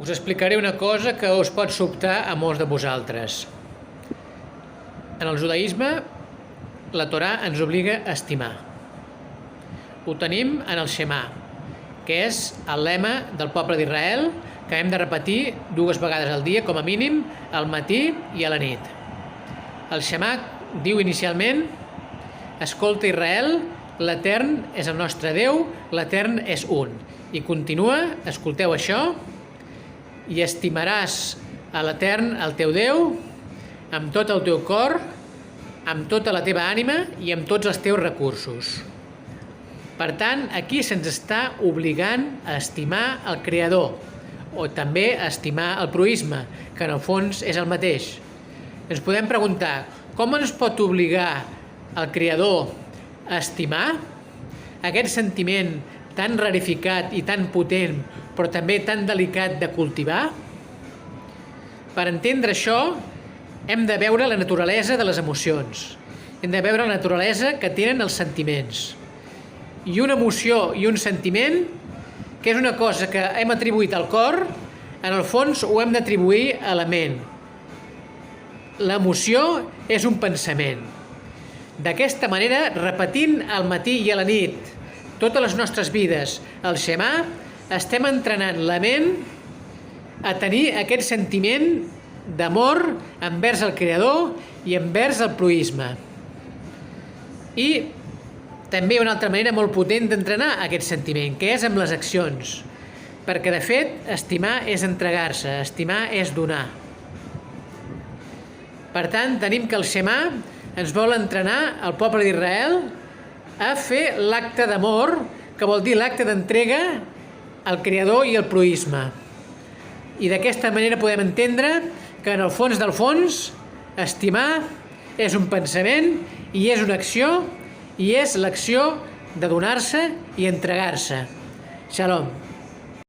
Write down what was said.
Us explicaré una cosa que us pot sobtar a molts de vosaltres. En el judaïsme, la Torà ens obliga a estimar. Ho tenim en el Shema, que és el lema del poble d'Israel, que hem de repetir 2 vegades al dia, com a mínim, al matí i a la nit. El Shema diu inicialment: escolta Israel, l'Etern és el nostre Déu, l'Etern és un. I continua: escolteu això, i estimaràs a l'Etern, el teu Déu, amb tot el teu cor, amb tota la teva ànima i amb tots els teus recursos. Per tant, aquí se'ns està obligant a estimar el Creador, o també a estimar el proïsme, que en el fons és el mateix. Ens podem preguntar, com ens pot obligar el Creador a estimar aquest sentiment tan rarificat i tan potent, però també tan delicat de cultivar? Per entendre això, hem de veure la naturalesa de les emocions. Hem de veure la naturalesa que tenen els sentiments. I una emoció i un sentiment, que és una cosa que hem atribuït al cor, en el fons ho hem d'atribuir a la ment. L'emoció és un pensament. D'aquesta manera, repetint al matí i a la nit totes les nostres vides el Shema, estem entrenant la ment a tenir aquest sentiment d'amor envers el Creador i envers el proïsme. I també una altra manera molt potent d'entrenar aquest sentiment, que és amb les accions. Perquè, de fet, estimar és entregar-se, estimar és donar. Per tant, tenim que el Shema ens vol entrenar al poble d'Israel a fer l'acte d'amor, que vol dir l'acte d'entrega al Creador i al proïsme. I d'aquesta manera podem entendre que en el fons del fons, estimar és un pensament i és una acció, i és l'acció de donar-se i entregar-se. Shalom.